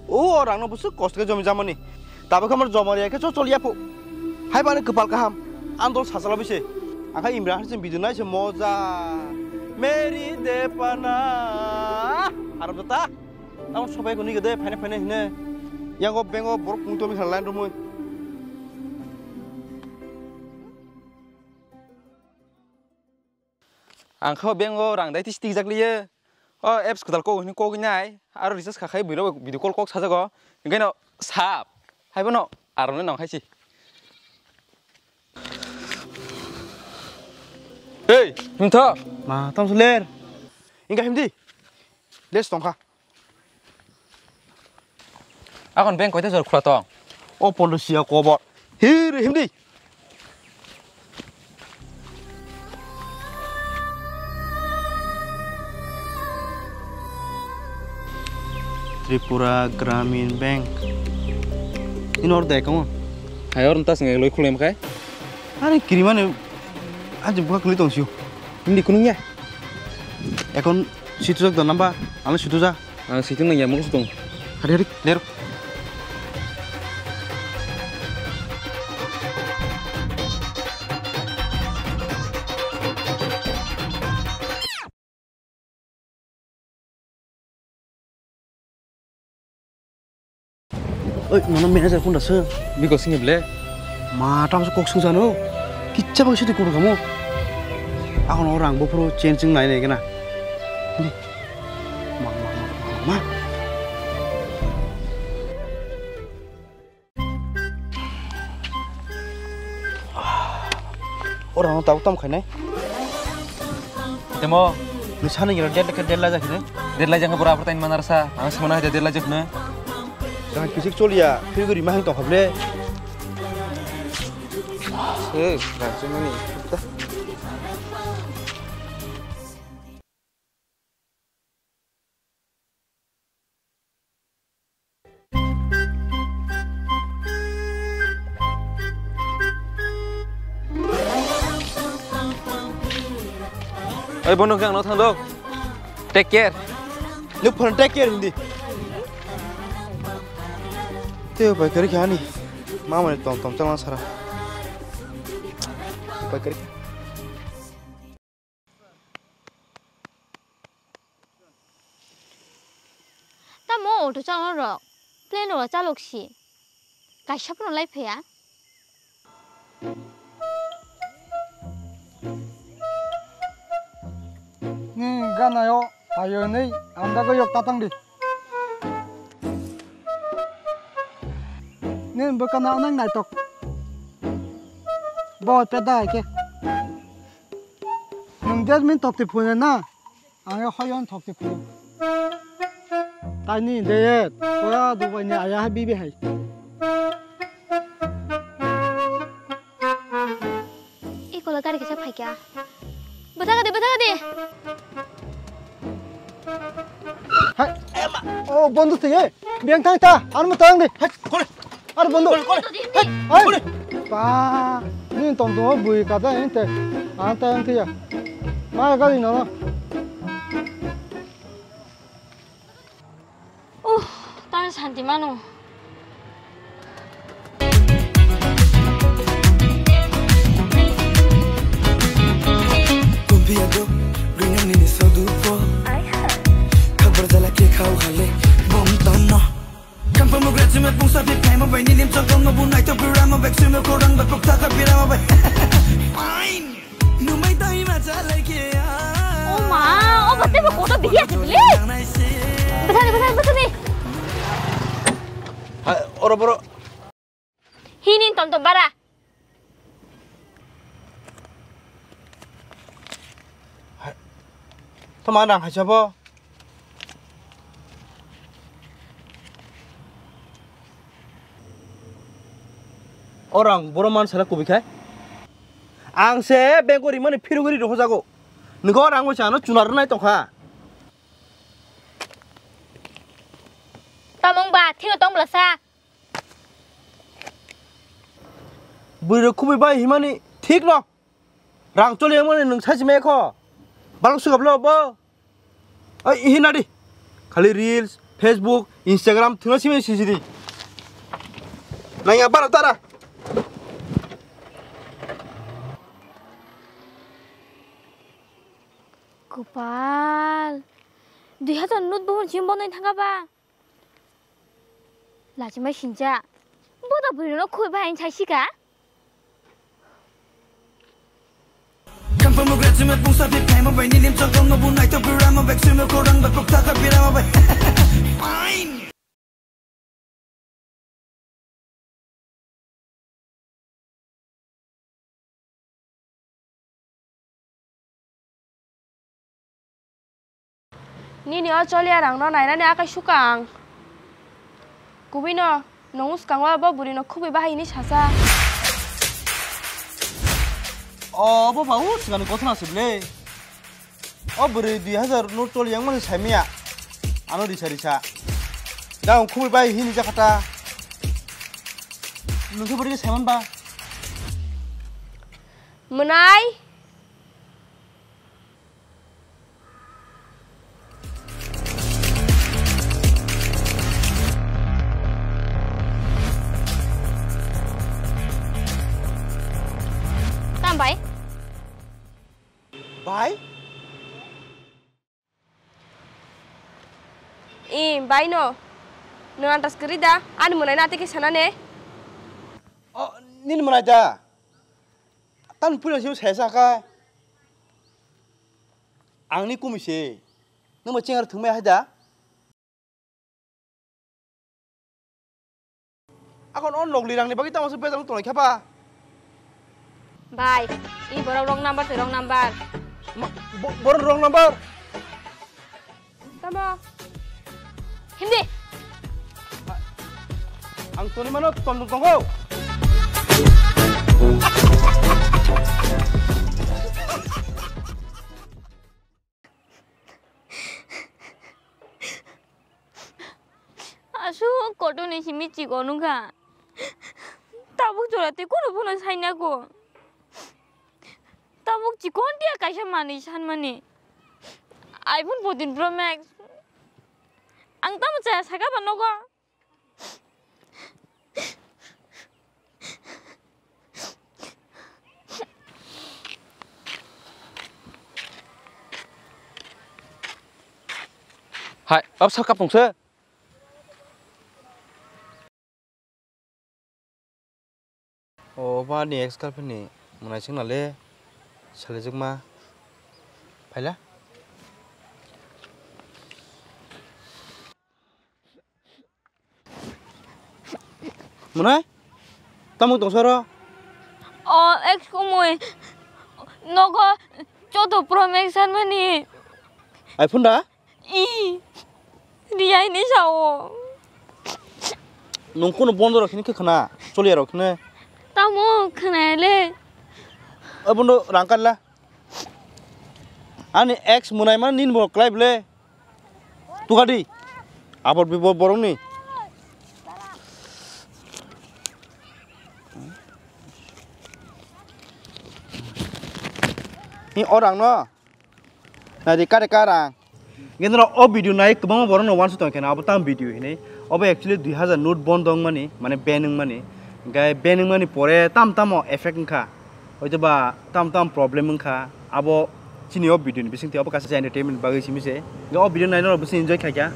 orang no busuk kos ke jom zaman ni. Tapi kamar jom hari ke cocol ya po. Hai balik kepal kaham. Andol sasal habis Angka Imran sih bidunai semoza. Meri depana. Harap betul. Tahu sampai kuni gede fene ini. Yang kau bengo borok untuk misal lain rumah. Angka bengo orang dah tistik jak liye. Oh apps kedal kau ini kau gini aru research kakai video call kau saja kau. Ini no sap. Hai bono aru nong hai sih. Hey, minta. Ma, tam seler. Ingat himdi. Les tongka. Akon bank kau itu jual kulat tong. Oh polisi aku bot. Hir himdi. Tripura Gramin Bank. Ini order kamu? Hai orang tas nggak loi kulem kai? Hari kiriman aja buka kulit dong siu. Ini kunungnya. Ekon situ jak nambah, anu situ jak. Situ nanya mulus dong. Hari ler. Mana manajer pun dah se. Biko sini beli. Mata masuk kok susah no. Kita bagus itu kurang kamu. Aku orang bopro changing lain lagi na. Ini. Ma. Orang tahu tam kan? Temo. Misalnya kita deadline aja kan? Deadline jangan pura pertanyaan mana rasa. Angsa mana aja deadline aja kan? Jangan kisik coli ya. Figur imah yang tongkap le. Langsung ini. Ayo bonok yang nonton dong. Take care. Lupa take care hindi. Teo pai kari kya ni? Mama ni tom jalan sara. Pai kari. Ta mo auto jalan ro. Plane ro jalok si. Kaisa pun lai phe ya. Ni gana yo ayo ni anda ko yok tatang di. Ni bukan nang nai tok. Bawa peda ke. Nung jasmin tok ti phune na. Ayo hoyon tok ti phune. Tani de toya dubai ni aya bibi hai. Iko la gari ke sa phai kya. Bata ka de. Hai. Oh bondu te ye. Biang tang ta. Anu tang de. Hai, kore. Aduh bondu. Kore. Pa, ni tonton bui kata ente. Anta ente ya. Mana kali nana? Tan santi manu. Kumpiado, ringan ini sodupo. Kabar jala ke kau khale, bom tanah. Kampung mau graduate pun sapi kai mau bayi lim cakap mau bunai tu pura mau back semua korang berpok tak pira mau bayi. Fine, numai tahu macam lagi ya. Oh ma, oh betul betul kota biaya sih beli. Betul ni. Hai, oro. Hinin tonton bara. Teman orang siapa? Orang boroman salah kubikai. Angse bengkori mana piruguri roh jago. Negor anggo cano cunar nai tongka. Tamong ba, thino tong belasa. Buru kubi bai himani ठीक न रां चले माने नों साजि मेखो बालक सुगाबलो बो ओइ हिनादि खालि reels Facebook, Instagram thuna simi sisidi. Naya bara tara. Gopal, 2000 nut bohon sim bonai thanga ba. Lajima sinja. Boda burino khoi ba in chaisi ka? Kampa mo grad me pung sabi pay mo bay nilim sa kong mabunay Tripura mo bek sumo korang bakok tatapira mo bay. Fine. Ni Australia rang no nai na ne akai sukang. Kubino nongus kangwa ba burino khubi ba ini chasa. Oh, bapa sekarang kau tengah sebelah. Oh, beri 2000 notol yang mana saya miak. Anu rica. Dah aku berbaik ini Jakarta. Nunggu beri saya mana? Menai. Tambay. Baik. Baik no. Nungan tas kerida. Anu menai nanti ke sana ne. Oh, ni mana aja? Tan punya siapa saya saka? Angni kumisi. Nama cengar thumai aja. Aku on log lirang ni bagi tahu masuk petang tu lagi apa? Bye. Ini baru wrong number, wrong number. Baru wrong number. Tama. Hindi. Ang tu ni mana? Tunggu. Asu koto ni simi cikonu ka. Tabuk jorate kono pun saina ko. Tabuk cikon dia kaisa manis han mani. iPhone 14 Pro Max. Ang tamu saya saka panogo. Hai, ấp sao cặp phòng sơ. Oh, ba ni ex girlfriend ni. Mana cing nale. Selesai mah. Baiklah. Mana? Tamu tong sara. Ex ko mo nogo choto Pro Max han mani. iPhone dah? Dia ini sao. Nungku nu bondo rakini ke kena. Coli rakini. Tamu kenale. Bondo rangkat lah. Ani ex munai mana nin bolak live le. Tu kadi. Apa borong ni? Ni orang no. Nah di karang. Gitu no, video naik kebang borong no once tu kan. Apa tam video ini? Apa actually 2000 note bondong mani, mana banning mani. Gaya banning mani pore tam mo effect ngka. Ojo ba tam problem ngka. Abo sini video ni bising tiap kasih entertainment bagi sini se. Gak video naik no bising enjoy kaya.